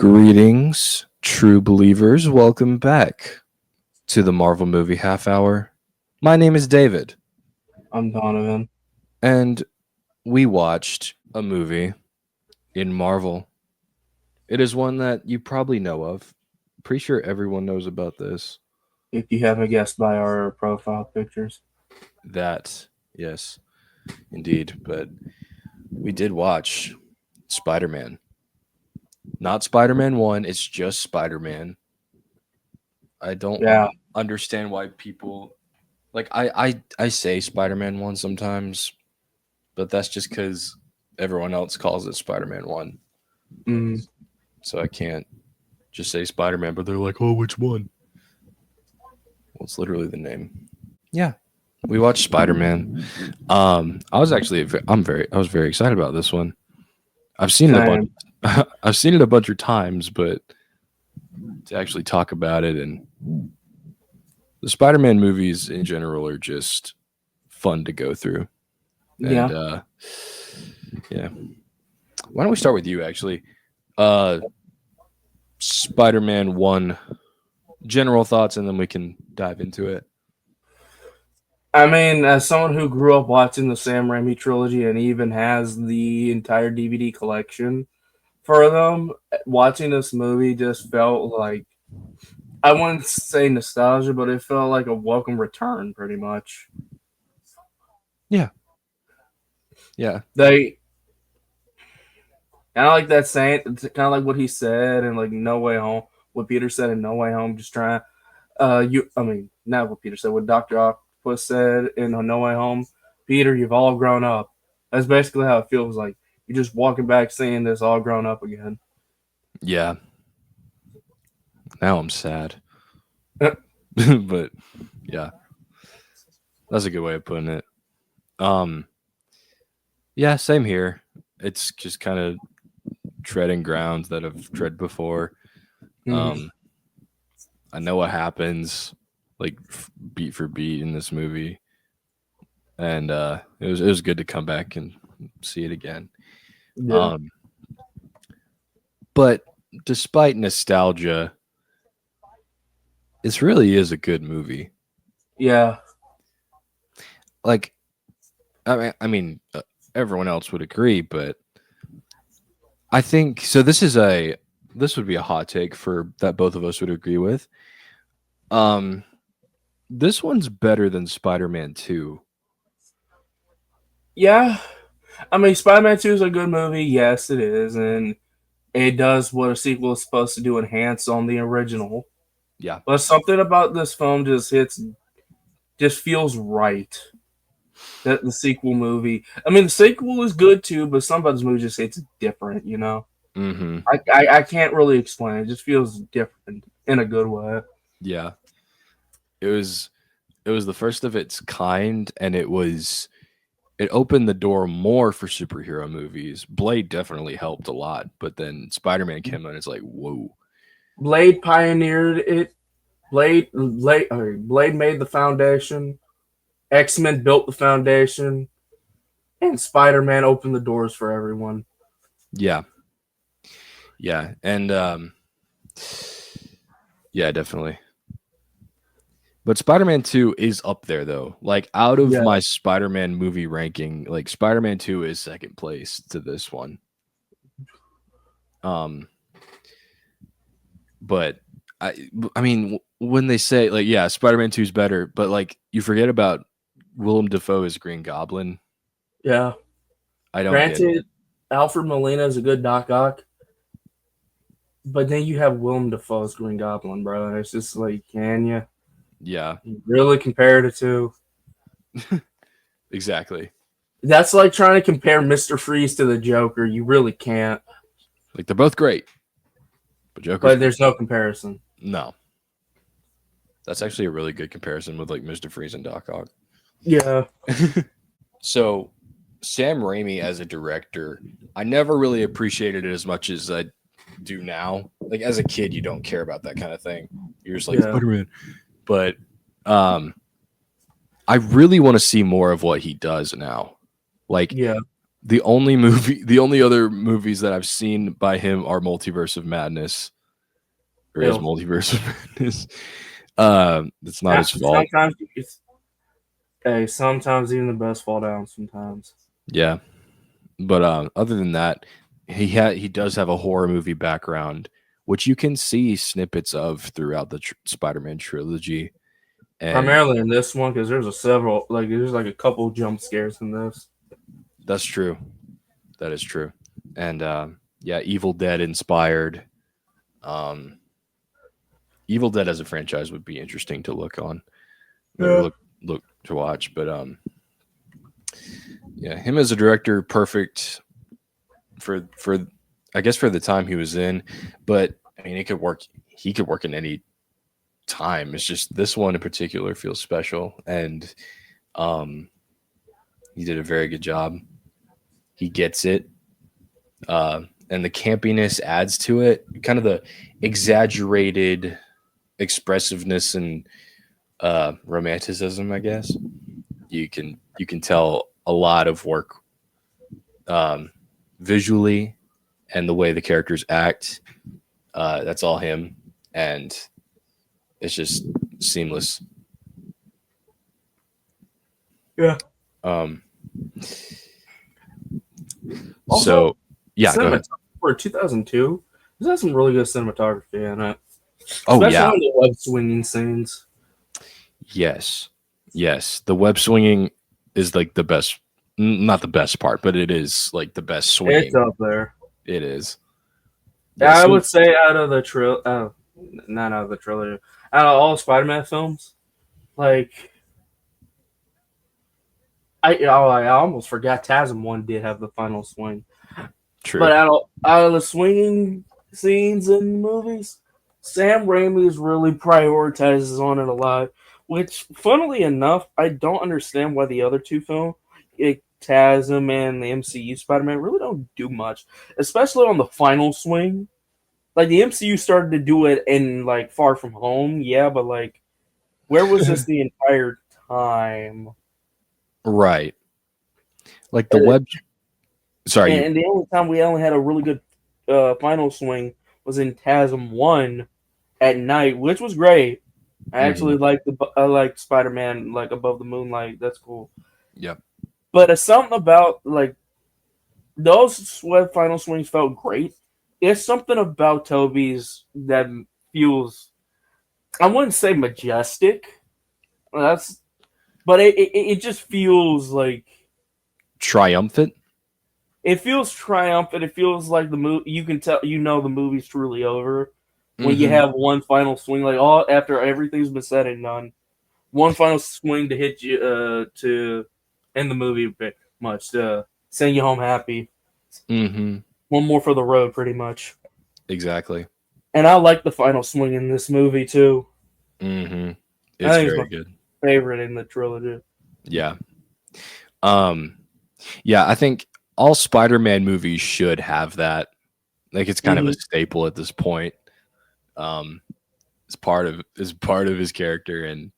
Greetings, true believers. Welcome back to the Marvel Movie Half Hour. My name is David, I'm Donovan. and we watched a movie in Marvel. It is one that you probably know of. Pretty sure everyone knows about this. If you haven't guessed by our profile pictures, That, yes, indeed. But we did watch Spider Man. Not Spider Man 1, it's just Spider Man. I don't yeah, understand why people like I say Spider-Man 1 sometimes, but that's just cuz everyone else calls it Spider-Man 1. mm, So I can't just say Spider-Man, but they're like, "Oh, which one?" Well, it's literally the name. Yeah. We watched Spider-Man. I was very excited about this one. I've seen it a bunch same. I've seen it a bunch of times, but to actually talk about it, and the Spider-Man movies in general are just fun to go through. And Yeah, yeah. Why don't we start with you actually? Uh Spider-Man 1 general thoughts, and then we can dive into it. I mean, as someone who grew up watching the Sam Raimi trilogy and even has the entire DVD collection for them, watching this movie just felt like I wouldn't say nostalgia, but it felt like a welcome return, pretty much. Yeah. Yeah. They kind of like that saying, kind of like what he said, and like No Way Home, what Peter said in No Way Home, just trying. I mean, not what Peter said, what Doctor Octopus said in No Way Home. Peter, you've all grown up. That's basically how it feels like. You're just walking back, seeing this all grown up again. Yeah. Now I'm sad. But yeah, that's a good way of putting it. Um yeah, same here. It's just kind of treading grounds that I've tread before. Mm, Um I know what happens like beat for beat in this movie, and it was good to come back and see it again. yeah, Um but despite nostalgia, this really is a good movie. yeah, Like I mean, everyone else would agree, but I think so. This would be a hot take for that both of us would agree with. Um, this one's better than Spider-Man 2. yeah. I mean, Spider-Man 2 is a good movie. Yes, it is, and it does what a sequel is supposed to do: enhance on the original. Yeah, But something about this film just feels right. That the sequel movie. I mean, the sequel is good too, but some of those movies just it's different. You know, mm-hmm. I can't really explain. It just feels different in a good way. Yeah. It was the first of its kind, and it opened the door more for superhero movies. Blade definitely helped a lot, but then Spider-Man came out and it's like, whoa. Blade pioneered it. Blade made the foundation. X Men built the foundation, and Spider Man opened the doors for everyone. Yeah. Yeah. And yeah, definitely. But Spider-Man 2 is up there though. Like out of Yeah, my Spider-Man movie ranking, like Spider-Man 2 is second place to this one. Um but I mean when they say like yeah, Spider-Man 2 is better, but like you forget about Willem Dafoe as Green Goblin. yeah. I don't get it. Granted, Alfred Molina is a good Doc Ock, but then you have Willem Dafoe's Green Goblin, bro. And it's just like, can you Yeah, really compare the two? exactly. That's like trying to compare Mister Freeze to the Joker. You really can't, Like they're both great, but Joker's but there's no comparison. no. That's actually a really good comparison with like Mr. Freeze and Doc Ock. Yeah, So, Sam Raimi as a director, I never really appreciated it as much as I do now. Like as a kid, you don't care about that kind of thing. You're just like yeah, Spider-Man. But I really want to see more of what he does now. Like yeah. the only other movies that I've seen by him are Multiverse of Madness, or his Ew. Multiverse of Madness. It's not his fault. Sometimes it's hey, sometimes even the best fall down. Sometimes. Yeah, but other than that, he does have a horror movie background, which you can see snippets of throughout the Spider-Man trilogy, and Primarily in this one because there's a several like there's like a couple jump scares in this. that's true. That is true. And yeah, Evil Dead inspired. Um, Evil Dead as a franchise would be interesting to look on or Yeah. look to watch. But yeah, him as a director, perfect for I guess for the time he was in. But I mean, it could work. He could work in any time. It's just this one in particular feels special, and um, he did a very good job. He gets it. And the campiness adds to it. Kind of the exaggerated expressiveness and romanticism, I guess. You can tell a lot of work um, visually and the way the characters act. That's all him, and it's just seamless. Yeah. Um, Also, so yeah, go ahead. cinematography for 2002. This has some really good cinematography in it, Oh especially yeah, on the web swinging scenes. yes, yes. The web swinging is like the best, not the best part, but it is like the best It's swinging. up there. It is. Yeah. I So would say out of the not out of the trilogy, out of all Spider-Man films, like I almost forgot Tasm one did have the final swing, but true. out of the swinging scenes in movies, Sam Raimi's really prioritizes on it a lot. Which, funnily enough, I don't understand why the other two films, like Tasm and the MCU Spider-Man, really don't do much, especially on the final swing. Like the MCU started to do it in like Far From Home, yeah, but like where was this the entire time? Right. Like the And, web. Sorry, you. and the only time we only had a really good final swing was in TASM one at night, which was great. I Mhm. actually like the I like Spider Man like above the moonlight. That's cool. Yep. But it's something about like those final swings felt great. There's something about Toby's that feels I wouldn't say majestic. That's but it just feels like Triumphant. it feels triumphant. It feels like the movie. You can tell the movie's truly over when you Hmm. have one final swing, like all after everything's been said and done. One final swing to hit you to end the movie, pretty much to send you home happy. Hmm. One more for the road, pretty much. Exactly. And I like the final swing in this movie too. Hmm. I It's think it's very my good. favorite in the trilogy. Yeah. Um. Yeah. I think all Spider-Man movies should have that. Like it's kind of a Mm-hmm. staple at this point. Um. It's part of his character, and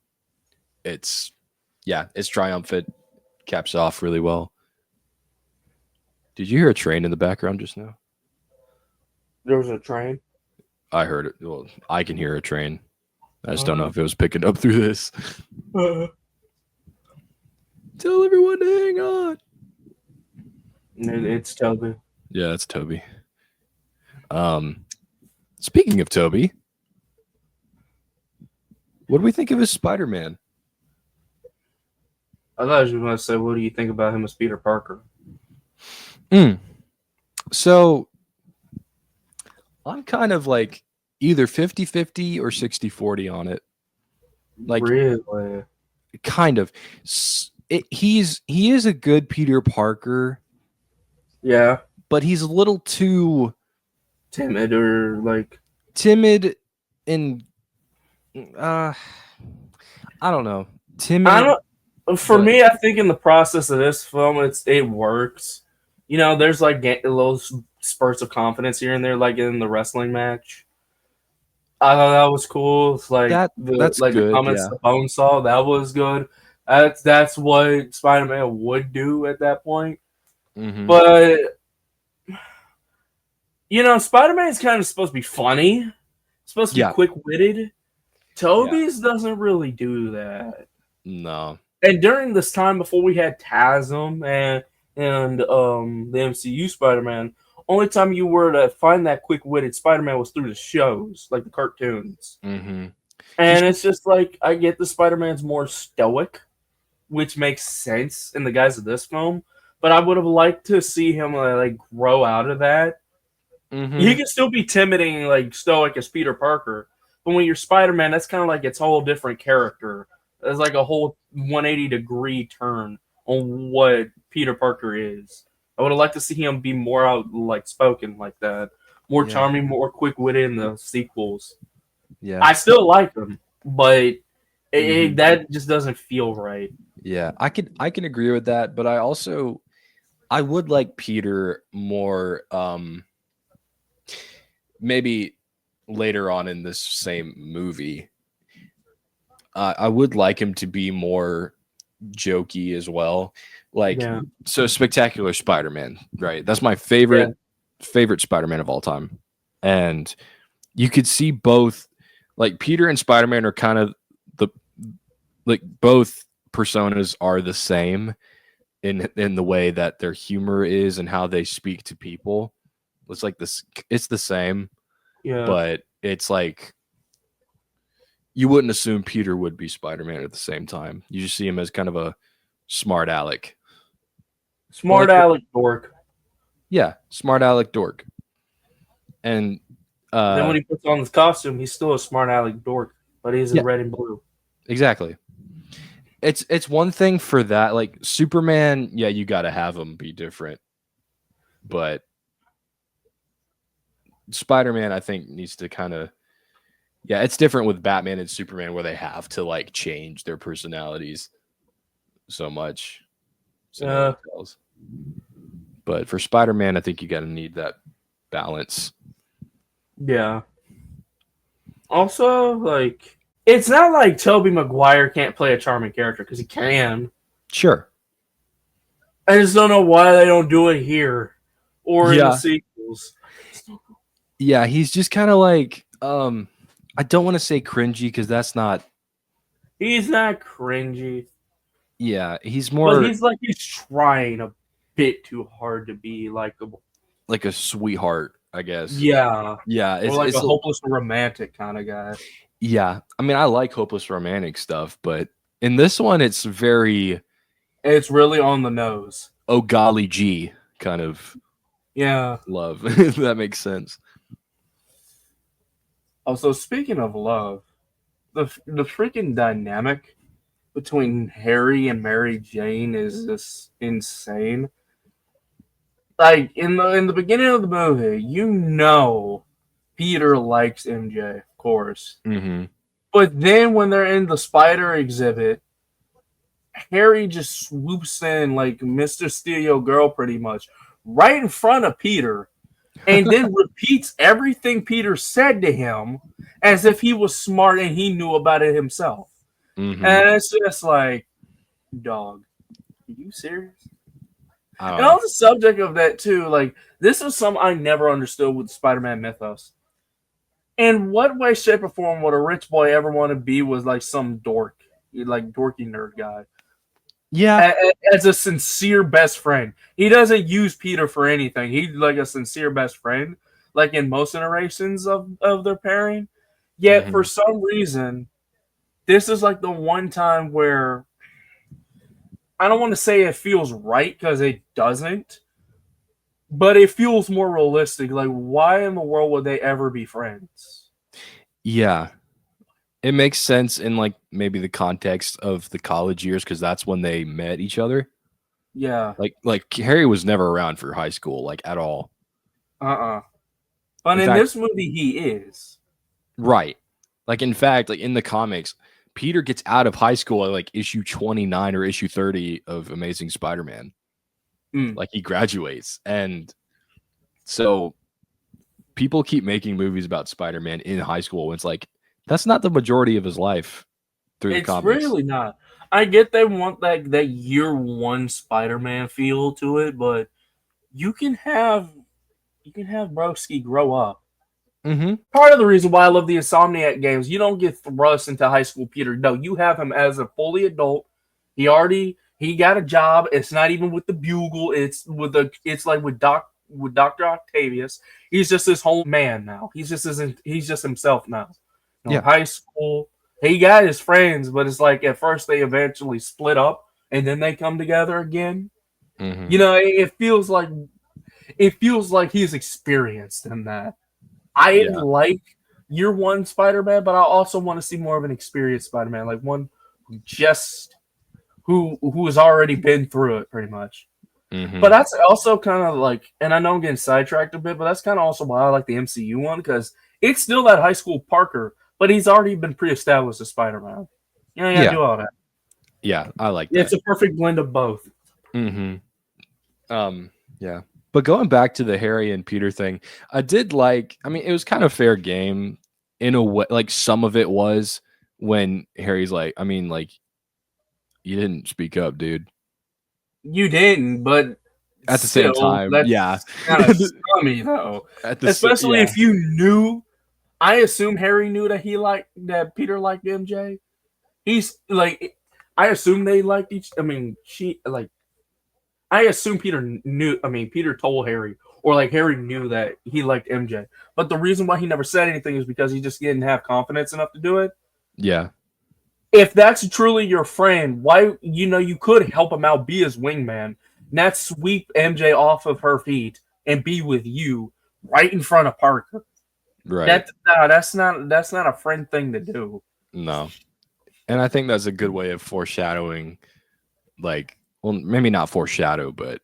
it's yeah, it's triumphant. Caps off really well. Did you hear a train in the background just now? There was a train. I heard it. Well, I can hear a train. I just don't know Uh, if it was picking up through this. Tell everyone to hang on. it's Toby. Yeah, that's Toby. Um, speaking of Toby, what do we think of his Spider-Man? I thought you were going to say, "What do you think about him as Peter Parker?" Mm. So I'm kind of like either 50-50 or 60-40 on it. Like Really? kind of. He is a good Peter Parker, Yeah, but he's a little too timid or like timid and uh I don't know. I Timid, don't. For but me, I think in the process of this film, it works. There's like little spurts of confidence here and there, like in the wrestling match. I thought that was cool. It's like that's the good, comments yeah. the bone saw that was good. That's what Spider Man would do at that point. Mm-hmm. But Spider-Man is kind of supposed to be funny, supposed to be Yeah. quick-witted. Yeah. Toby's doesn't really do that. No. And during this time before we had TASM and the MCU Spider-Man, only time you were to find that quick-witted Spider-Man was through the shows, like the cartoons. Mm-hmm. He's And it's just like I get the Spider-Man's more stoic, which makes sense in the guise of this film. But I would have liked to see him like grow out of that. He mm-hmm. can still be timid and like stoic as Peter Parker, but when you're Spider-Man, that's kind of like its whole different character. It's like a whole 180-degree turn on what Peter Parker is. I would have liked to see him be more out like spoken like that, more Yeah. charming, more quick-witted in the sequels. Yeah. I still like him, but Mm-hmm. that just doesn't feel right. Yeah. I can agree with that, but I would like Peter more maybe later on in this same movie. I would like him to be more jokey as well. Like, Yeah, so Spectacular Spider-Man, right? That's my yeah, favorite Spider-Man of all time. And you could see both, like Peter and Spider-Man are kind of the like both personas are the same in the way that their humor is and how they speak to people. It's like this, it's the same, yeah. but it's like you wouldn't assume Peter would be Spider-Man at the same time. You just see him as kind of a smart aleck. But Smart Alec dork. yeah, smart aleck dork. And Then when uh he puts on his costume, he's still a smart Alec dork, but he's in yeah, red and blue. exactly. It's one thing for that, like Superman, yeah, you got to have him be different. But Spider-Man I think needs to kind of, yeah, it's different with Batman and Superman where they have to like change their personalities so much so no Uh, one tells. But for Spider-Man, I think you got to need that balance. yeah. Also, like, it's not like Tobey Maguire can't play a charming character because he can. Sure. I just don't know why they don't do it here or in the Yeah. sequels. Yeah, he's just kind of like I don't want to say cringy cuz that's not, He's not cringy, yeah, he's but more he's trying a bit too hard to be likable. like a sweetheart, I guess. Yeah, Yeah, or it's like a it's hopeless romantic kind of guy. yeah. I mean, I like hopeless romantic stuff, but in this one it's very It's really on the nose. oh golly gee kind of Yeah. love. If that makes sense. Also, speaking of love, the freaking dynamic between Harry and Mary Jane is just insane. Like in the beginning of the movie, Peter likes MJ, of course. Mhm. But then when they're in the spider exhibit, Harry just swoops in like Mr. Steal Your Girl pretty much right in front of Peter and then repeats everything Peter said to him as if he was smart and he knew about it himself. Mhm. And it's just like, dog, are you serious? I don't And know. on the subject of that too, like this is something I never understood with the Spider-Man mythos. In what way, shape, or form would a rich boy ever want to be was like some dork, like dorky nerd guy, Yeah. as a sincere best friend? He doesn't use Peter for anything. He's like a sincere best friend, like in most iterations of their pairing. Yet for Mhm. some reason, this is like the one time where I don't want to say it feels right because it doesn't, but it feels more realistic. Like, why in the world would they ever be friends? Yeah. It makes sense in like maybe the context of the college years because that's when they met each other. Yeah, Like Harry was never around for high school, like at all. But In in fact, this movie, he is. right. Like in fact, like in the comics, Peter gets out of high school at like issue 29 or issue 30 of Amazing Spider-Man. Mm. Like he graduates. And so people keep making movies about Spider-Man in high school when it's like that's not the majority of his life through the It's comics. really not. I get they want that year one Spider-Man feel to it, but you can have Broski grow up. Mm-hmm. Part of the reason why I love the Insomniac games, you don't get thrust into high school Peter. No, you have him as a fully adult. He got a job. It's not even with the Bugle. It's like with Doctor Octavius. He's just his whole man now. He's just himself now. Yeah. High school. He got his friends, but it's like at first they eventually split up and then they come together again. Mm-hmm. It feels like he's experienced in that. I Yeah. like year one Spider-Man, but I also want to see more of an experienced Spider-Man, like one who has already been through it pretty much. But Mm-hmm. that's also kind of like, and I know I'm getting sidetracked a bit, but that's kind of also why I like the MCU one because it's still that high school Parker, but he's already been pre-established as Spider-Man. You know, you gotta Yeah. do all that. Yeah. I like It's that. a perfect blend of both. Mm-hmm. Yeah. But going back to the Harry and Peter thing, I did like, I mean, it was kind of fair game in a way. Like some of it was when Harry's like, I mean, like, you didn't speak up, dude. You didn't, but At the same still, time, yeah. that's kind of scummy though. Especially Yeah. if you knew. I assume Harry knew that Peter liked MJ. He's like, I assume they liked each. I mean, I assume Peter knew. I mean, Peter told Harry, or like Harry knew that he liked MJ. But the reason why he never said anything is because he just didn't have confidence enough to do it. Yeah. If that's truly your friend, why you could help him out, be his wingman, not sweep MJ off of her feet and be with you right in front of Parker. Right. That's not a friend thing to do. No. And I think that's a good way of foreshadowing, like, well, maybe not foreshadow, but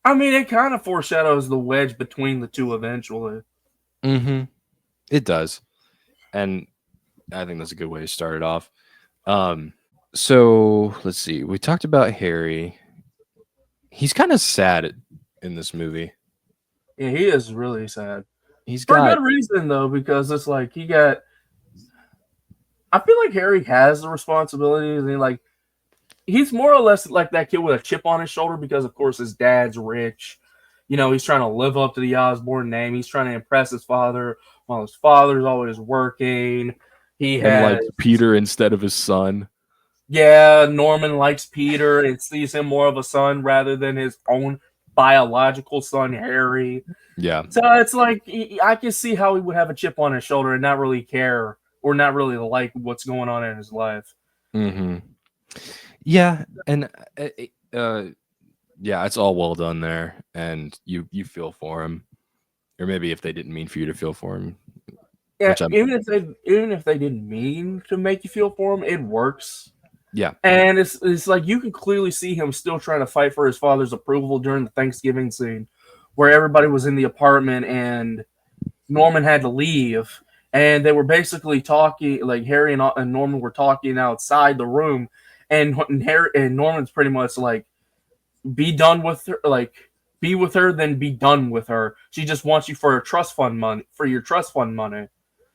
I mean, it kind of foreshadows the wedge between the two eventually. mm-hmm, it does. And I think that's a good way to start it off. Um, so let's see. We talked about Harry. He's kind of sad in this movie. Yeah, he is really sad He's for a got good reason though, because it's like he got. I feel like Harry has the responsibilities, and he's more or less like that kid with a chip on his shoulder because, of course, his dad's rich. He's trying to live up to the Osborne name. He's trying to impress his father while his father's always working. He and has, likes Peter instead of his son. yeah, Norman likes Peter and sees him more of a son rather than his own biological son, Harry. Yeah. So it's like I can see how he would have a chip on his shoulder and not really care or not really like what's going on in his life. Mm-hmm. Yeah, and yeah, it's all well done there, and you feel for him, or maybe if they didn't mean for you to feel for him, Yeah, which I'm. even if they didn't mean to make you feel for him, it works. Yeah. And it's like you can clearly see him still trying to fight for his father's approval during the Thanksgiving scene, where everybody was in the apartment and Norman had to leave, and they were basically talking like Harry and Norman were talking outside the room, and Harry and Norman's pretty much like be done with her, like be with her, then be done with her. She just wants you for her trust fund money, for your trust fund money.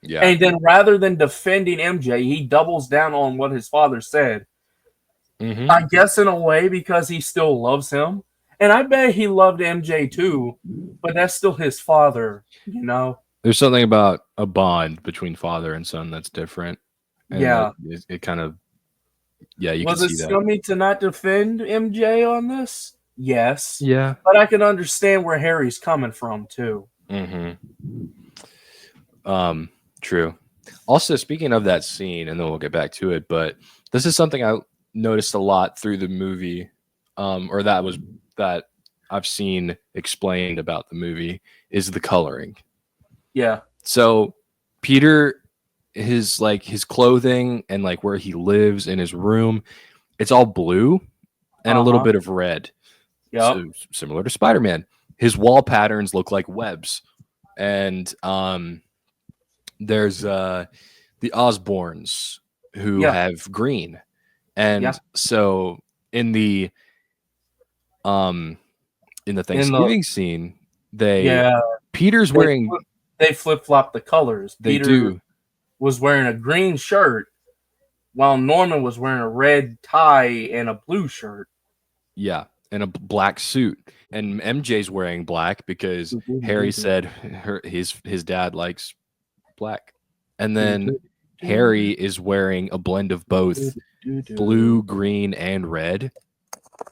Yeah. And then rather than defending MJ, he doubles down on what his father said. Mm-hmm. I guess in a way because he still loves him. And I bet he loved MJ too, but that's still his father. There's something about a bond between father and son that's different, and that Yeah. it kind of, yeah, you can Was it see that. scummy to not defend MJ on this? Yes. Yeah. But I can understand where Harry's coming from too. Mm-hmm. True. Also, speaking of that scene, and then we'll get back to it, but this is something I noticed a lot through the movie, or that I've seen explained about the movie is the coloring. Yeah. So Peter, his clothing and like where he lives in his room, it's all blue and a little Uh-huh. bit of red. Yep. So similar to Spider-Man. His wall patterns look like webs. And there's the Osborns who Yeah. have green. Yeah. And so in the um in the In the Thanksgiving scene, they yeah, Peter's they wearing they flip flop the colors. they Peter do. was wearing a green shirt while Norman was wearing a red tie and a blue shirt. Yeah. in a black suit, and MJ's wearing black because Harry said his dad likes black, and then Harry is wearing a blend of both blue, green, and red,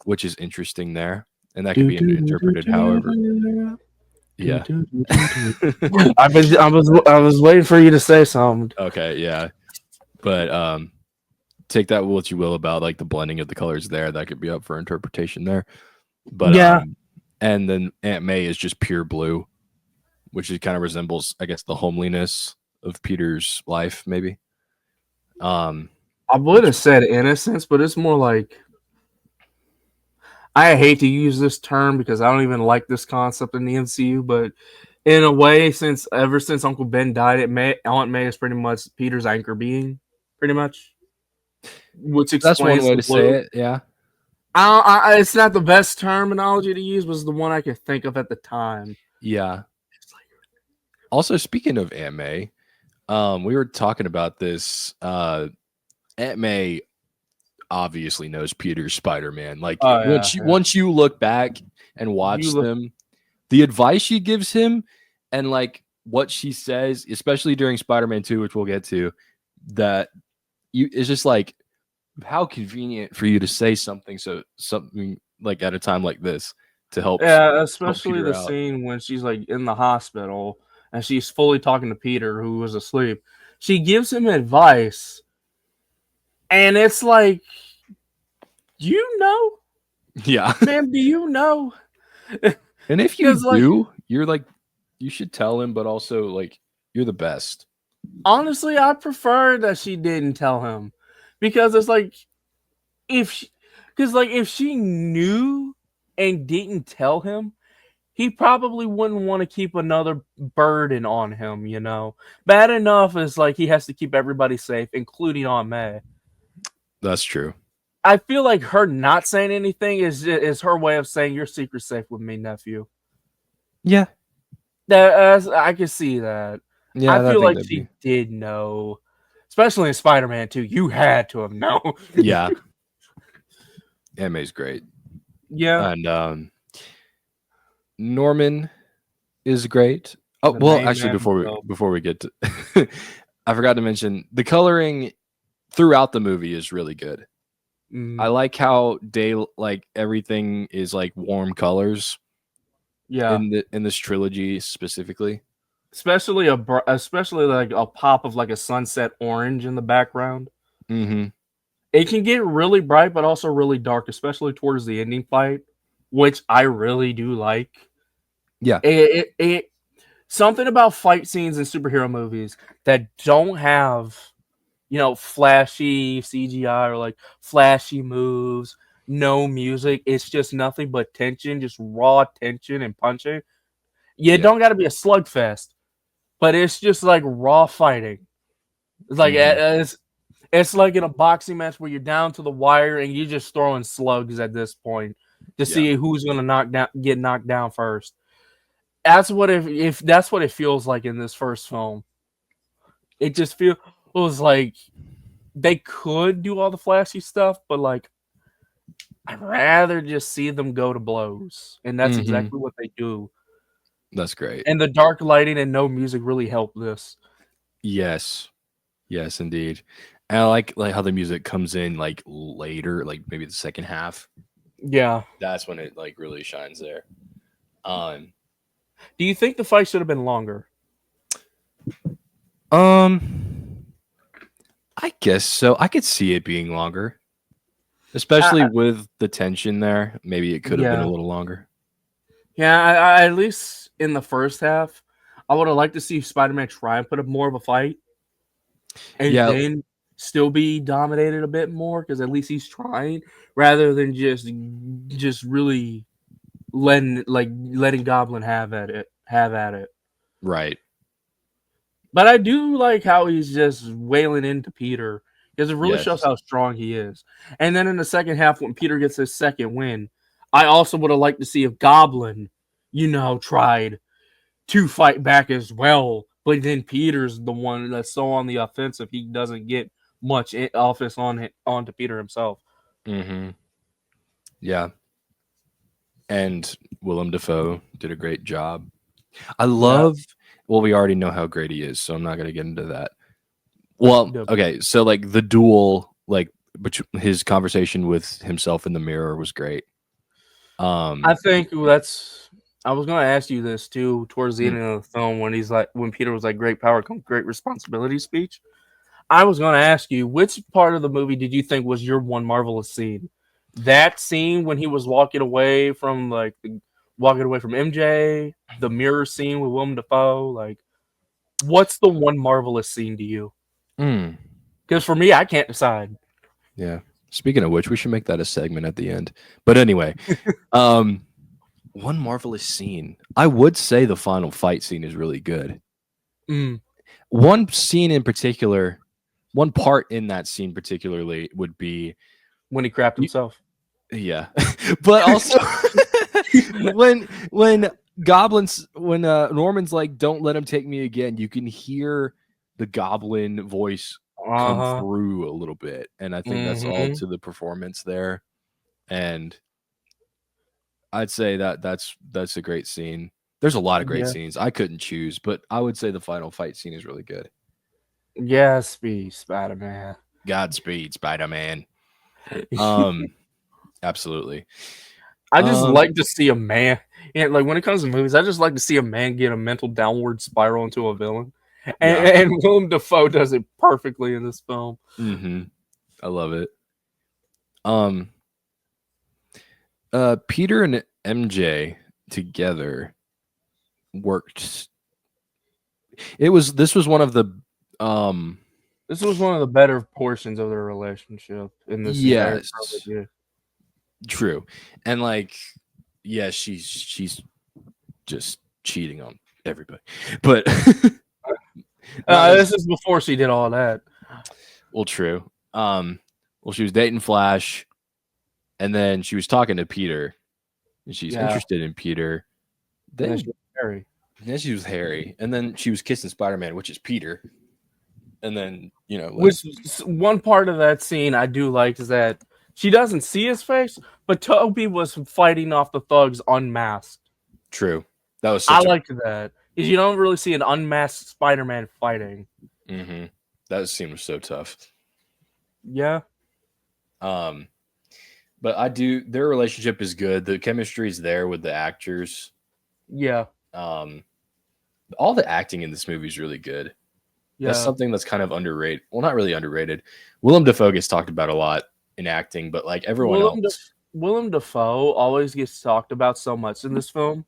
which is interesting there, and that could be interpreted however. Yeah. I was waiting for you to say something. Okay. Yeah. But take that what you will about like the blending of the colors there. That could be up for interpretation there. But Yeah, and then Aunt May is just pure blue, which it kind of resembles, I guess, the homeliness of Peter's life, maybe. Um, I would have said innocence, but it's more like I hate to use this term because I don't even like this concept in the MCU, but in a way, since ever since Uncle Ben died, Aunt May is pretty much Peter's anchor being, pretty much, which that's one explains way the to say blue. it. Yeah. It's not the best terminology to use, but it's the one I could think of at the time. Yeah. Also, speaking of Aunt May, we were talking about this. Aunt May obviously knows Peter's Spider-Man. Like Oh yeah, yeah. once you look back and You watch look. them, the advice she gives him and like what she says, especially during Spider-Man 2, which we'll get to, that you it's just like how convenient for you to say something like at a time like this to Yeah, help especially Peter the out. scene when she's like in the hospital and she's fully talking to Peter, who was asleep. She gives him advice, and it's like, you know, Yeah. ma'am, do you know? And if you Because like, do, you're like you should tell him, but also like you're the best. honestly, I prefer that she didn't tell him, because it's like if, because like if she knew and didn't tell him, he probably wouldn't want to keep another burden on him, you know. Bad enough is like he has to keep everybody safe, including Aunt May. That's true. I feel like her not saying anything is her way of saying your secret's safe with me, nephew. Yeah. I can see that. I Yeah, I feel think like that'd be she did know, especially in Spider-Man 2. You had to have known. yeah. Anme's great. Yeah, And Norman is great. Oh the well, main actually, man himself. before we get to, I forgot to mention the coloring throughout the movie is really good. I Mm, like how like everything is like warm colors yeah, in this trilogy specifically. especially like a pop of like a sunset orange in the background. Mm-hmm. It can get really bright, but also really dark, especially towards the ending fight, which I really do like. Yeah. It something about fight scenes in superhero movies that don't have, flashy CGI or like flashy moves, no music. It's just nothing but tension, just raw tension and punching. You Yeah. don't got to be a slugfest, but it's just like raw fighting. It's like Mm-hmm. it's like in a boxing match where you're down to the wire and you're just throwing slugs at this point to Yeah. see who's gonna get knocked down first. That's what if that's what it feels like in this first film. It just feels like they could do all the flashy stuff, but like I'd rather just see them go to blows, and that's Mm-hmm. exactly what they do. That's great. And the dark lighting and no music really help this. Yes. Yes, indeed. And I like how the music comes in like later, like maybe the second half. Yeah. That's when it like really shines there. Um, Do you think the fight should have been longer? um, I guess so. I could see it being longer, especially I, with the tension there. Maybe it could have been a yeah. little longer. Yeah, at least in the first half, I would have liked to see Spider-Man try and put up more of a fight, and Yeah, then still be dominated a bit more because at least he's trying, rather than just really letting Goblin have at it. right. But I do like how he's just wailing into Peter because it really shows Yes. how strong he is. And then in the second half, when Peter gets his second win, I also would have liked to see if Goblin, tried to fight back as well. But then Peter's the one that's so on the offensive, he doesn't get much offense onto Peter himself. Mm-hmm. Yeah. and Willem Dafoe did a great job. I Yeah. love. Well, we already know how great he is, so I'm not gonna get into that. Well, The- okay, so like the duel, like his conversation with himself in the mirror was great. I Um, think that's. I was gonna ask you this too towards the mm, end of the film when he's like when Peter was like, "Great power comes great responsibility" speech. I was gonna ask you which part of the movie did you think was your one marvelous scene? That scene when he was walking away from MJ, the mirror scene with Willem Dafoe. Like, what's the one marvelous scene to you? mm, Because for me, I can't decide. yeah. Speaking of which, we should make that a segment at the end. But anyway, um, one marvelous scene. I would say the final fight scene is really good. Mm, One scene in particular, one part in that scene particularly would be when he crapped you, himself. yeah, but also when goblins when Norman's like, "Don't let him take me again," you can hear the goblin voice Uh come huh. through a little bit, and I think that's all Mm-hmm. to the performance there. And I'd say that's a great scene. There's a lot of great Yeah. scenes. I couldn't choose, but I would say the final fight scene is really good. Yes, be Spider Man. Godspeed, Spider-Man. Um, absolutely. I just Um, like to see a man. Yeah, like when it comes to movies, I just like to see a man get a mental downward spiral into a villain, and, yeah. and Willem Dafoe does it perfectly in this film. Mm-hmm. I love it. Um, Peter and MJ together worked. This was one of the um This was one of the better portions of their relationship in this entire yes, trilogy. true. And like yeah, she's just cheating on everybody. But not as This is before she did all that. well true. Well she was dating Flash and then she was talking to Peter and she's Yeah, interested in Peter. and then she Then was Harry. then she was Harry and then she was kissing Spider-Man, which is Peter. And then, like Which one part of that scene I do like is that she doesn't see his face, but Toby was fighting off the thugs unmasked. true. That was I such a liked that because you don't really see an unmasked Spider-Man fighting. mm-hmm. That scene was so tough. Yeah, Um, but I do their relationship is good. The chemistry is there with the actors. yeah, Um, all the acting in this movie is really good. That's yeah. something that's kind of underrated. Well, not really underrated. Willem Dafoe gets talked about a lot in acting, but like everyone Willem Daf- else. Willem Dafoe always gets talked about so much in this film,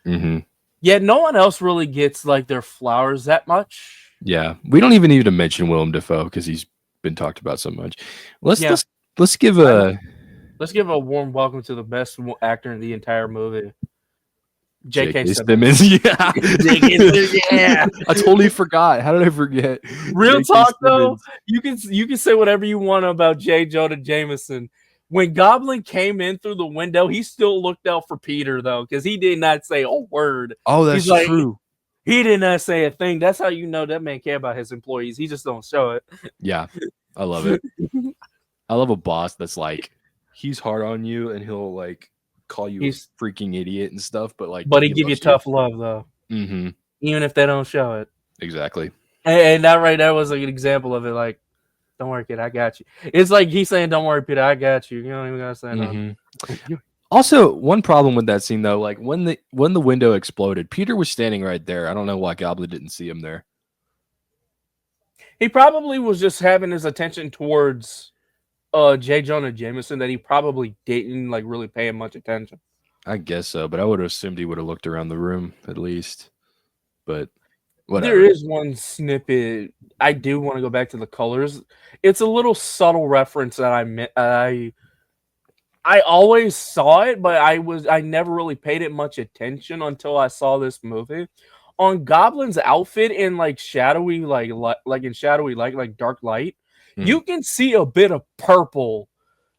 Mm-hmm. yet no one else really gets like their flowers that much. Yeah, we don't even need to mention Willem Dafoe because he's been talked about so much. Let's Yeah, let's let's give I know. a Let's give a warm welcome to the best actor in the entire movie, J.K. J.K. Simmons. Simmons. Yeah, J.K. Simmons, yeah. I totally forgot. How did I forget Real J.K. talk though, Simmons? you can say whatever you want about J. Jonah Jameson. When Goblin came in through the window, he still looked out for Peter though, because he did not say a word. Oh, that's He's like true. he did not say a thing. That's how you know that man care about his employees. He just don't show it. Yeah, I love it. I love a boss that's like he's hard on you and he'll like call you a He's freaking idiot and stuff, but like but he he give you loves you. tough love though, Mm-hmm. even if they don't show it. Exactly. And that right there was like an example of it. Like, don't worry, kid, I got you. It's like he's saying, "Don't worry, Peter, I got you." You don't even gotta say nothing. Mm-hmm. Also, one problem with that scene though, like when the window exploded, Peter was standing right there. I don't know why Goblin didn't see him there. He probably was just having his attention towards J. Jonah Jameson that he probably didn't like really pay him much attention. I guess so, but I would have assumed he would have looked around the room at least. But There whatever. is one snippet. I do want to go back to the colors. It's a little subtle reference that I always saw it, but I never really paid it much attention until I saw this movie. On Goblin's outfit in like shadowy like in shadowy light like dark light, Mm. you can see a bit of purple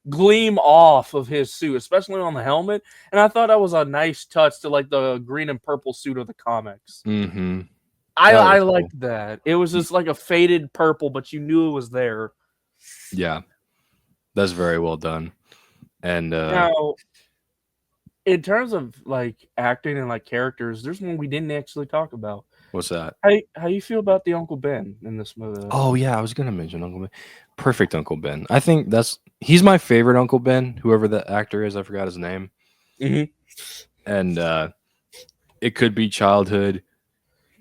gleam off of his suit, especially on the helmet. And I thought that was a nice touch to like the green and purple suit of the comics. Mm-hmm. That I was cool. liked that. It was just like a faded purple, but you knew it was there. Yeah, that's very well done. And Now, in terms of like acting and like characters, there's one we didn't actually talk about. What's that? How you feel about the Uncle Ben in this movie? Oh yeah, I was gonna mention Uncle Ben. Perfect Uncle Ben. I think he's my favorite Uncle Ben. Whoever the actor is, I forgot his name. Mm-hmm. And it could be childhood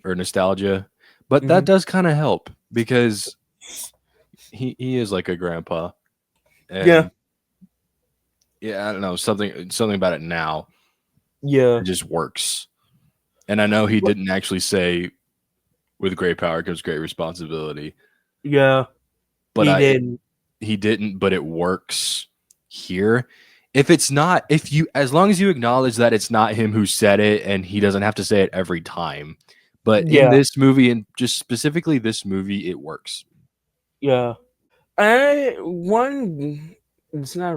or nostalgia, but Mm-hmm. that does kind of help because he is like a grandpa, Yeah, and yeah, I don't know, something about it now. yeah, It just works. And I know he What- didn't actually say with great power comes great responsibility, yeah. but He I did. he didn't, but it works here. If it's not, if you, as long as you acknowledge that it's not him who said it and he doesn't have to say it every time, but in Yeah, this movie and just specifically this movie, it works. yeah. I one. It's uh not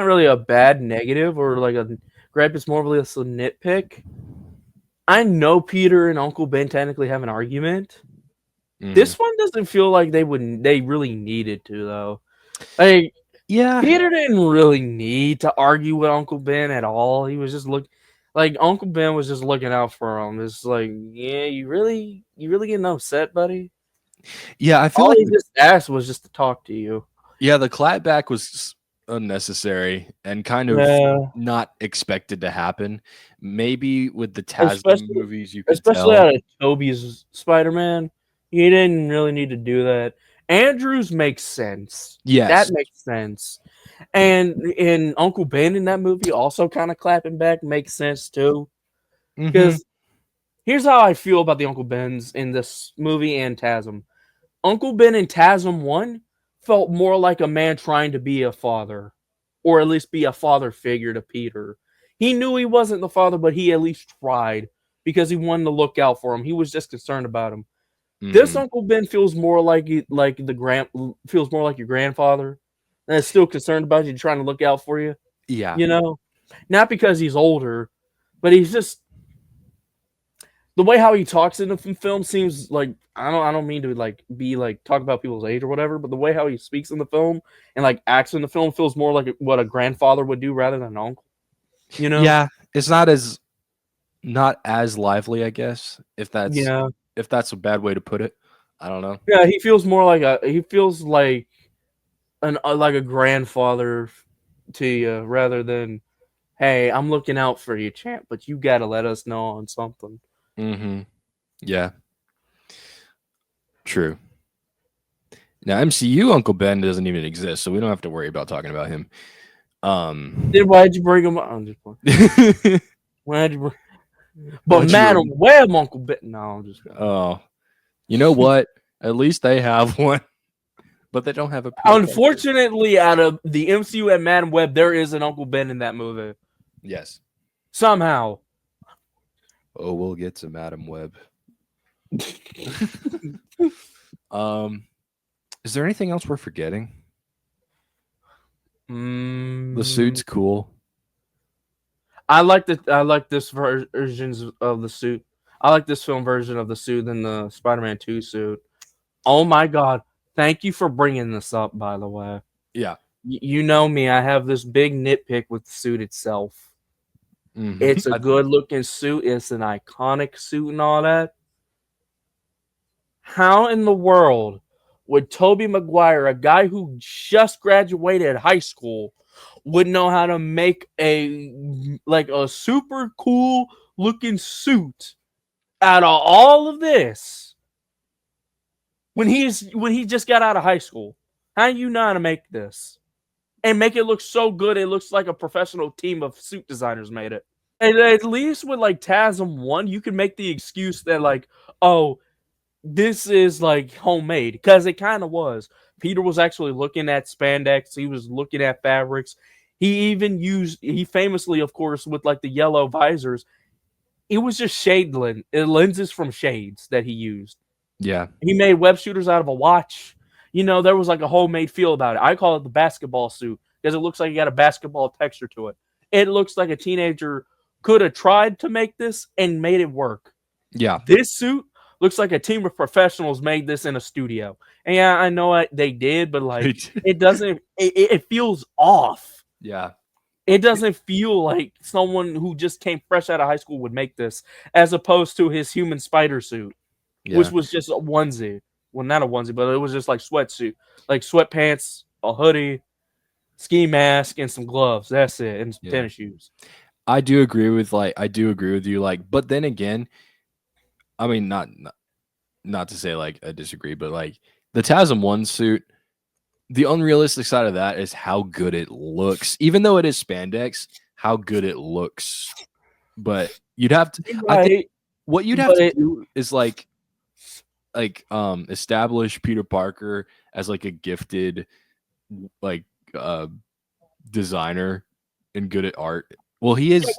really a bad negative or like a gripe. It's more of like a nitpick. I know Peter and Uncle Ben technically have an argument. Hmm. This one doesn't feel like they really needed to though. Like Yeah. Peter didn't really need to argue with Uncle Ben at all. He was just like Uncle Ben was just looking out for him. It's like, yeah, you really getting upset, buddy? Yeah. I feel All like, he just asked was just to talk to you. yeah, the clapback was unnecessary and kind of Yeah, not expected to happen. Maybe with the Tasm especially movies, you could especially tell. out of Toby's Spider-Man, he didn't really need to do that. Andrews makes sense. That Yes. makes sense. And in Uncle Ben in that movie, also kind of clapping back makes sense too. Hmm. Because here's how I feel about the Uncle Bens in this movie and TASM. Uncle Ben in TASM 1 felt more like a man trying to be a father, or at least be a father figure to Peter. He knew he wasn't the father, but he at least tried because he wanted to look out for him. He was just concerned about him. This Hmm. Uncle Ben feels more like feels more like your grandfather, and is still concerned about you, trying to look out for you. Yeah. You know, not because he's older, but he's just the way how he talks in the film seems like I don't mean to like be like talk about people's age or whatever, but the way how he speaks in the film and like acts in the film feels more like what a grandfather would do rather than an uncle. You know? Yeah. It's not as lively, I guess, Yeah. if that's a bad way to put it. I don't know. Yeah, he feels like a grandfather to you rather than hey, I'm looking out for you, champ, but you got to let us know on something. Hmm. Yeah, true. Now MCU Uncle Ben doesn't even exist, so we don't have to worry about talking about him. Then Um, why'd you bring him up? I'm just playing. Why'd you bring But why'd you Madam bring? Web, Uncle Ben. No, I'm just Oh, you know what? At least they have one, but they don't have a Peter Parker. Unfortunately, out of the MCU and Madam Web, there is an Uncle Ben in that movie. Yes. Somehow. Oh, we'll get to Madam Web. um, is there anything else we're forgetting? The Mm, suit's cool. I like this versions of the suit. I like this film version of the suit than the Spider-Man 2 suit. Oh my god. Thank you for bringing this up, by the way. Yeah. You know me, I have this big nitpick with the suit itself. Hmm. It's a good looking suit, it's an iconic suit and all that. How in the world would Toby Maguire, a guy who just graduated high school, would know how to make a super cool looking suit out of all of this when he just got out of high school? How do you know how to make this and make it look so good? It looks like a professional team of suit designers made it. And at least with like TASM 1, you can make the excuse that like, oh, this is like homemade because it kind of was. Peter was actually looking at spandex. He was looking at fabrics. He famously, of course, with like the yellow visors, it was just lenses from shades that he used. Yeah. He made web shooters out of a watch. You know, there was like a homemade feel about it. I call it the basketball suit because it looks like it got a basketball texture to it. It looks like a teenager could have tried to make this and made it work. Yeah. This suit looks like a team of professionals made this in a studio. And yeah, I know they did, but like it doesn't. It feels off. Yeah. It doesn't feel like someone who just came fresh out of high school would make this, as opposed to his human spider suit, which Yeah, was just a onesie. Well, not a onesie, but it was just like sweatsuit, like sweatpants, a hoodie, ski mask, and some gloves. That's it, and some yeah. tennis shoes. I do agree with you. Like, but then again, I mean, not to say like I disagree, but like the TASM one suit, the unrealistic side of that is how good it looks. Even though it is spandex, how good it looks. But you'd have to. I think Right, what you'd have but to it, do is establish Peter Parker as like a gifted like designer and good at art. Well, he yeah, is.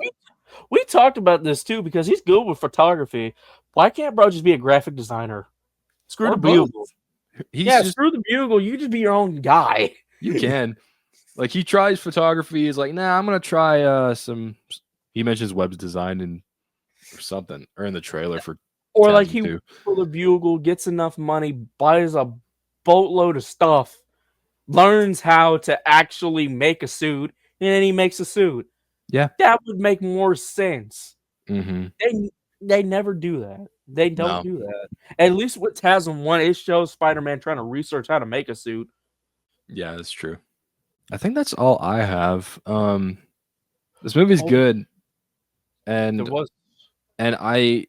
we talked about this too because he's good with photography. Why can't bro just be a graphic designer? Screw Or the both. bugle. He's Yeah, just screw the bugle. You just be your own guy. you can. Like he tries photography. He's like, nah, I'm gonna try some. He mentions web design and or something, or in the trailer for Or like TASM he works 2. for the bugle, gets enough money, buys a boatload of stuff, learns how to actually make a suit, and then he makes a suit. Yeah. That would make more sense. Mm-hmm. They never do that. They don't No. do that. At least with TASM 1, it shows Spider-Man trying to research how to make a suit. Yeah, that's true. I think that's all I have. This movie's Oh, good, there and was I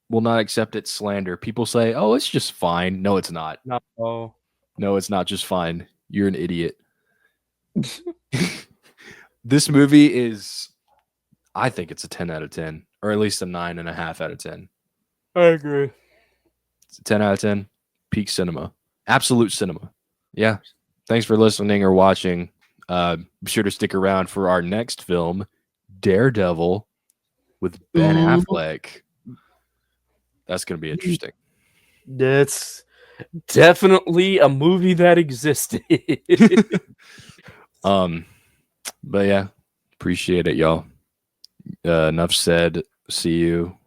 will not accept its slander. People say, "Oh, it's just fine." No, it's not. no. Oh, No, it's not just fine. You're an idiot. This movie is, I think it's a 10 out of 10, or at least a 9.5 out of 10. I agree. It's a 10 out of 10. Peak cinema. Absolute cinema. Yeah. Thanks for listening or watching. Be sure to stick around for our next film, Daredevil, with Ben Ooh. Affleck. That's going to be interesting. That's definitely a movie that existed. But yeah, appreciate it, y'all. Enough said. See you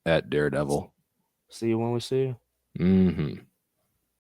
at Daredevil. See you when we see you. Mm-hmm.